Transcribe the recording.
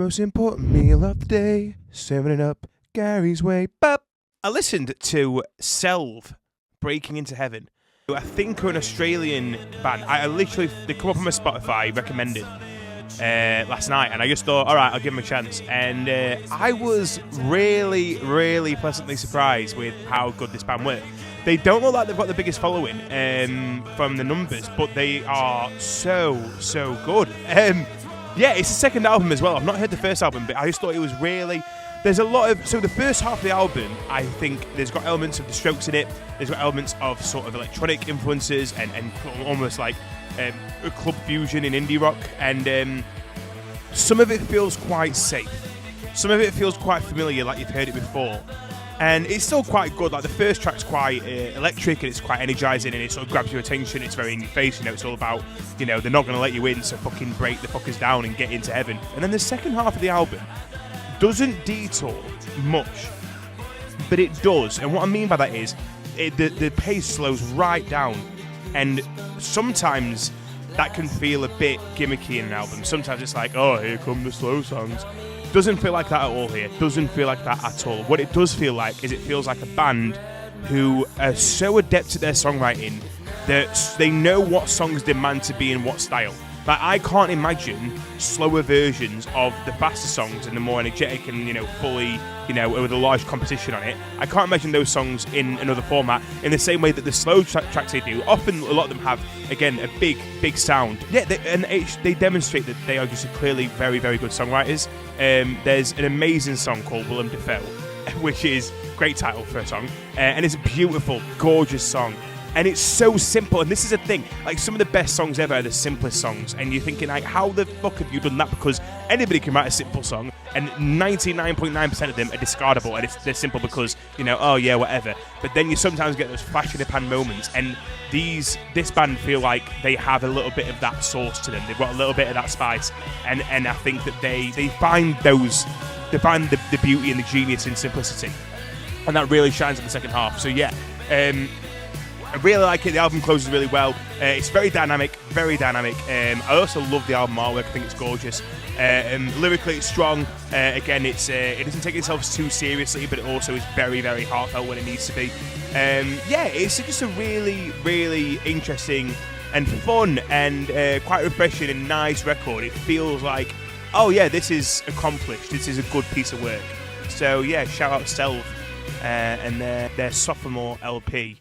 Most important meal of the day, serving it up Gary's way. Bop. I listened to Selv, Breaking Into Heaven. I think are an Australian band. They come up on my Spotify, recommended last night, and I just thought, all right, I'll give them a chance. And I was really, really pleasantly surprised with how good this band were. They don't look like they've got the biggest following from the numbers, but they are so good. Yeah, it's the second album as well. I've not heard the first album, but I just thought it was really... There's a lot of... So the first half of the album, I think there's got elements of the Strokes in it. There's got elements of sort of electronic influences and almost like a club fusion in indie rock. And some of it feels quite safe. Some of it feels quite familiar, like you've heard it before. And it's still quite good. Like the first track's quite electric and it's quite energizing and it sort of grabs your attention. It's very in your face. You know, it's all about, you know, they're not going to let you in, so fucking break the fuckers down and get into heaven. And then the second half of the album doesn't detour much, but it does. And what I mean by that is the pace slows right down. And sometimes that can feel a bit gimmicky in an album. Sometimes it's like, oh, here come the slow songs. Doesn't feel like that at all here. Doesn't feel like that at all. What it does feel like is it feels like a band who are so adept at their songwriting that they know what songs demand to be in what style. Like, I can't imagine slower versions of the faster songs and the more energetic and, you know, fully, you know, with a large competition on it. I can't imagine those songs in another format in the same way that the slow tracks they do. Often, a lot of them have, again, a big sound. Yeah, they demonstrate that they are just clearly very, very good songwriters. There's an amazing song called Willem Dafoe, which is a great title for a song. And it's a beautiful, gorgeous song. And it's so simple, and this is a thing, like some of the best songs ever are the simplest songs, and you're thinking, like, how the fuck have you done that? Because anybody can write a simple song, and 99.9% of them are discardable, and they're simple because, you know, oh yeah, whatever. But then you sometimes get those flash in the pan moments, and this band feel like they have a little bit of that sauce to them. They've got a little bit of that spice, and I think that they find the beauty and the genius in simplicity, and that really shines in the second half. So yeah, I really like it. The album closes really well. It's very dynamic, very dynamic. I also love the album artwork. I think it's gorgeous. Lyrically, it's strong. Again, it doesn't take itself too seriously, but it also is very, very heartfelt when it needs to be. Yeah, it's just a really, really interesting and fun and quite refreshing and nice record. It feels like, oh yeah, this is accomplished. This is a good piece of work. So yeah, shout out Selv and their sophomore LP.